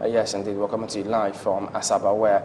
Yes, indeed. We're coming to you live from Asaba, where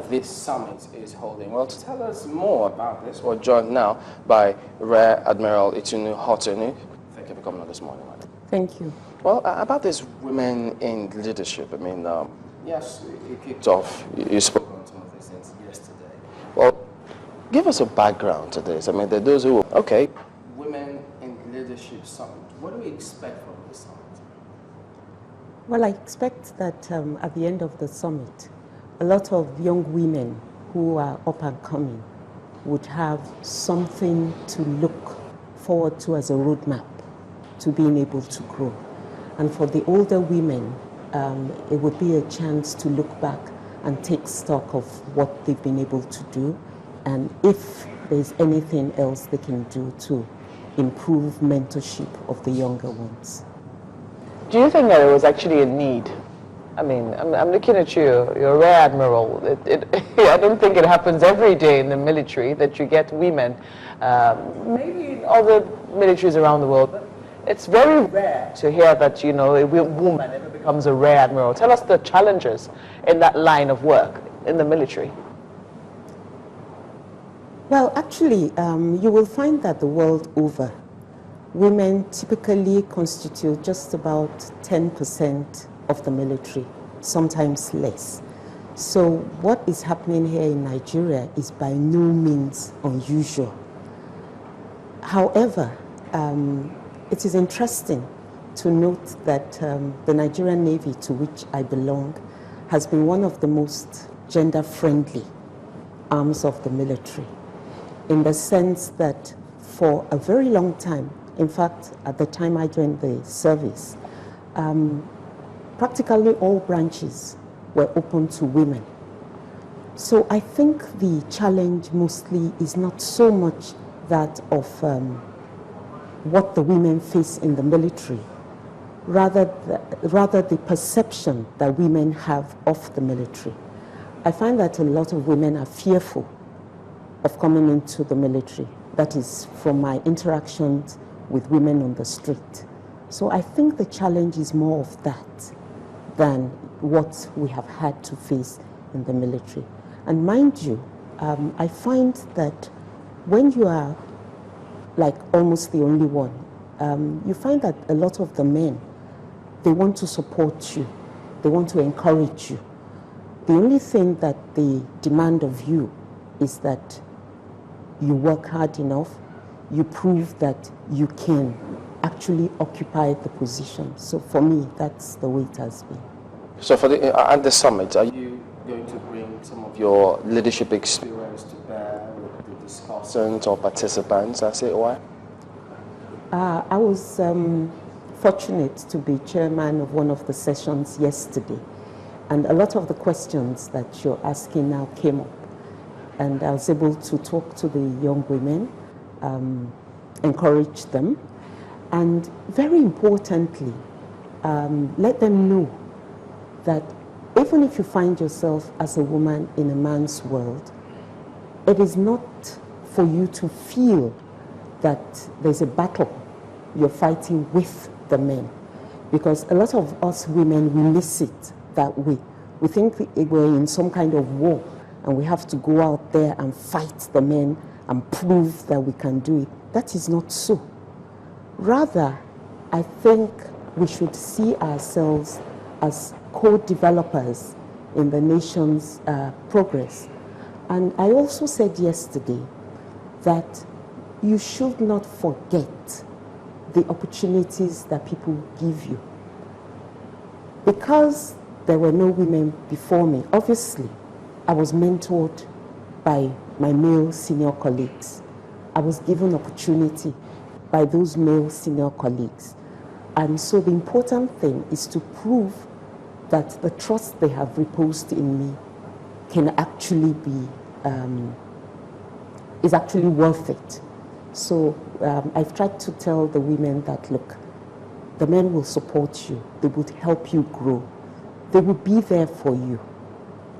this summit is holding. Well, to tell us more about this, we're joined now by Rear Admiral Itunu Hotunu. Thank you for coming on this morning, madam. Thank you. Well, about this women in leadership, I mean, yes, it kicked off. You spoke on some of these things yesterday. Well, give us a background to this. I mean, there are those who, okay, women in leadership summit. What do we expect from this summit? Well, I expect that at the end of the summit, a lot of young women who are up and coming would have something to look forward to as a roadmap to being able to grow. And for the older women, it would be a chance to look back and take stock of what they've been able to do, and if there's anything else they can do to improve mentorship of the younger ones. Do you think that there was actually a need? I mean, I'm looking at you, you're a Rear Admiral. I don't think it happens every day in the military that you get women, maybe in other militaries around the world, but it's very rare to hear that, you know, a woman ever becomes a Rear Admiral. Tell us the challenges in that line of work in the military. Well, actually, you will find that the world over, women typically constitute just about 10% of the military, sometimes less. So what is happening here in Nigeria is by no means unusual. However, it is interesting to note that the Nigerian Navy, to which I belong, has been one of the most gender-friendly arms of the military, in the sense that for a very long time, in fact, at the time I joined the service, practically all branches were open to women. So I think the challenge mostly is not so much that of what the women face in the military, rather the perception that women have of the military. I find that a lot of women are fearful of coming into the military. That is from my interactions with women on the street. So I think the challenge is more of that than what we have had to face in the military. And mind you, I find that when you are like almost the only one, you find that a lot of the men, they want to support you, they want to encourage you. The only thing that they demand of you is that you work hard enough, you prove that you can actually occupy the position. So for me, that's the way it has been. So for at the summit, are you going to bring some of your leadership experience to bear with the discussants or participants, as it were? I was fortunate to be chairman of one of the sessions yesterday, and a lot of the questions that you're asking now came up, and I was able to talk to the young women, encourage them, and very importantly, let them know that even if you find yourself as a woman in a man's world, it is not for you to feel that there's a battle you're fighting with the men. Because a lot of us women, we miss it that way. We think we're in some kind of war and we have to go out there and fight the men and prove that we can do it. That is not so. Rather, I think we should see ourselves as co-developers in the nation's progress. And I also said yesterday that you should not forget the opportunities that people give you. Because there were no women before me, obviously, I was mentored by my male senior colleagues. I was given opportunity by those male senior colleagues. And so the important thing is to prove that the trust they have reposed in me can actually be, is actually worth it. So I've tried to tell the women that, look, the men will support you, they would help you grow, they will be there for you,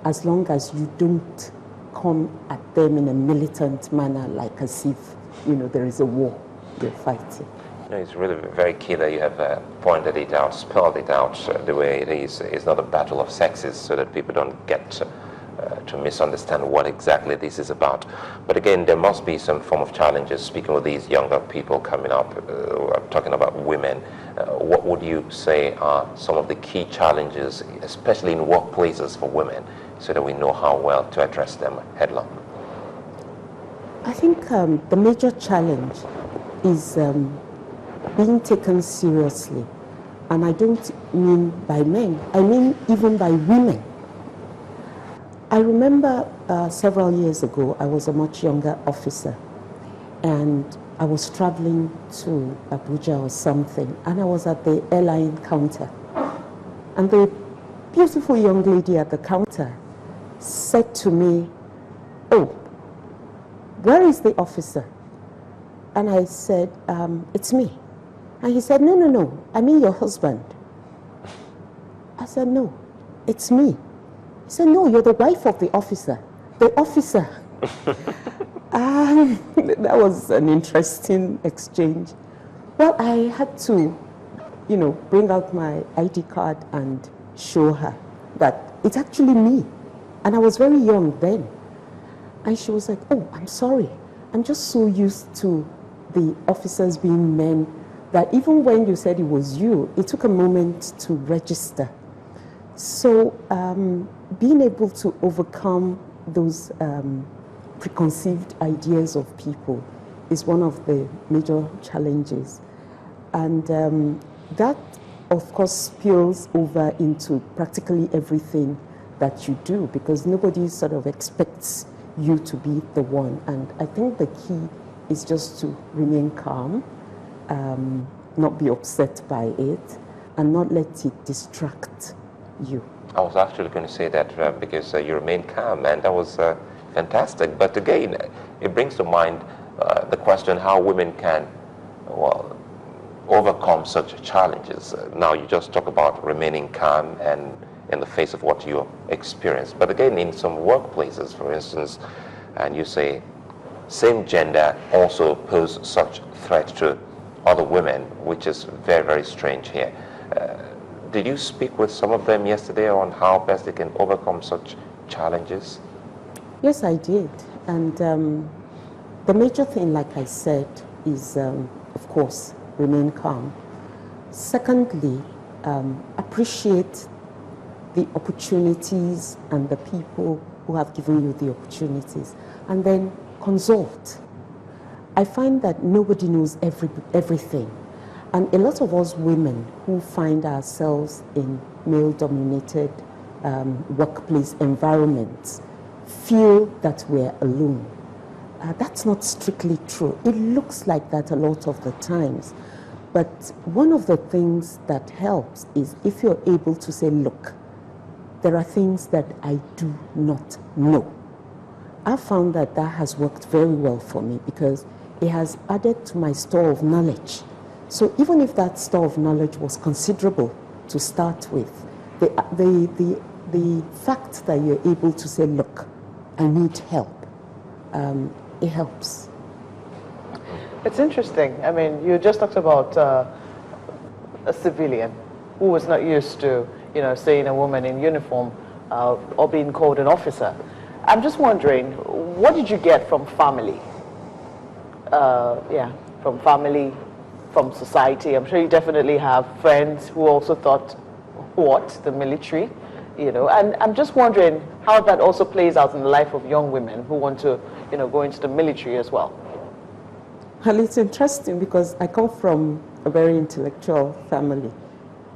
as long as you don't come at them in a militant manner, like as if, you know, there is a war you're fighting. No, it's really very key that you have pointed it out, spelled it out the way it is. It's not a battle of sexes, so that people don't get to misunderstand what exactly this is about. But again, there must be some form of challenges. Speaking with these younger people coming up, I'm talking about women, what would you say are some of the key challenges, especially in workplaces for women, so that we know how well to address them headlong? I think the major challenge is being taken seriously. And I don't mean by men, I mean even by women. I remember several years ago, I was a much younger officer, and I was traveling to Abuja or something, and I was at the airline counter. And the beautiful young lady at the counter said to me, "Oh, where is the officer?" And I said, "It's me." And he said, no, I mean your husband." I said, "No, it's me." He said, "No, you're the wife of the officer." The officer. That was an interesting exchange. Well, I had to, bring out my ID card and show her that it's actually me. And I was very young then. And she was like, "Oh, I'm sorry. I'm just so used to the officers being men that even when you said it was you, it took a moment to register." So being able to overcome those preconceived ideas of people is one of the major challenges. And that, of course, spills over into practically everything that you do, because nobody sort of expects you to be the one. And I think the key is just to remain calm, not be upset by it, and not let it distract you. I was actually going to say that because you remain calm, and that was fantastic. But again, it brings to mind the question how women can, well, overcome such challenges. Now, you just talk about remaining calm and in the face of what you experience. But again, in some workplaces, for instance, and you say same gender also pose such threat to other women, which is very, very strange here. Did you speak with some of them yesterday on how best they can overcome such challenges? Yes, I did. And the major thing, like I said, is, of course, remain calm. Secondly, appreciate the opportunities and the people who have given you the opportunities. And then consult. I find that nobody knows everything. And a lot of us women who find ourselves in male-dominated workplace environments feel that we're alone. That's not strictly true. It looks like that a lot of the times. But one of the things that helps is if you're able to say, "Look, there are things that I do not know." I found that that has worked very well for me because it has added to my store of knowledge. So even if that store of knowledge was considerable to start with, the fact that you're able to say, "Look, I need help," it helps. It's interesting. I mean, you just talked about a civilian who was not used to, seeing a woman in uniform or being called an officer. I'm just wondering, what did you get from family? From family, from society. I'm sure you definitely have friends who also thought, "What, the military?" And I'm just wondering how that also plays out in the life of young women who want to, go into the military as well. Well, it's interesting because I come from a very intellectual family.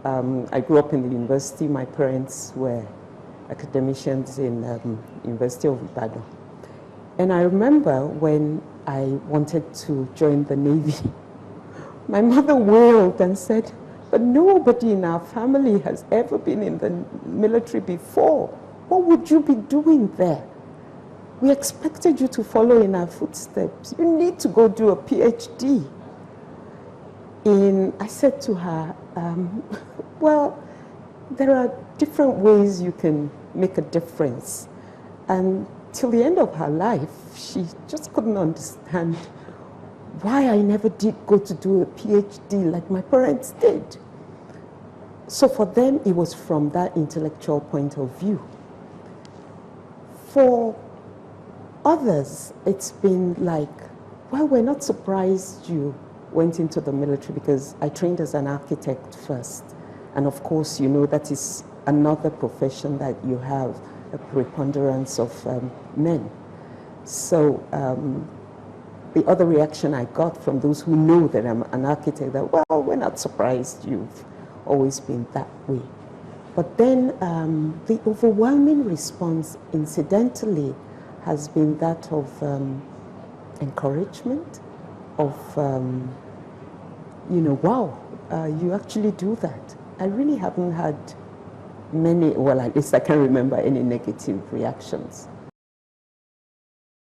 I grew up in the university. My parents were academicians in University of Ibadan. And I remember when I wanted to join the Navy, my mother wailed and said, "But nobody in our family has ever been in the military before. What would you be doing there? We expected you to follow in our footsteps. You need to go do a PhD." And I said to her, "Well, there are different ways you can make a difference." And till the end of her life, she just couldn't understand why I never did go to do a PhD like my parents did. So for them, it was from that intellectual point of view. For others, it's been like, well, we're not surprised you went into the military because I trained as an architect first. And of course, you know, that is another profession that you have a preponderance of men. So the other reaction I got from those who know that I'm an architect, that, well, we're not surprised you've always been that way. But then the overwhelming response, incidentally, has been that of encouragement, of, you know, wow, you actually do that. I really haven't had many, well, at least I can't remember any negative reactions.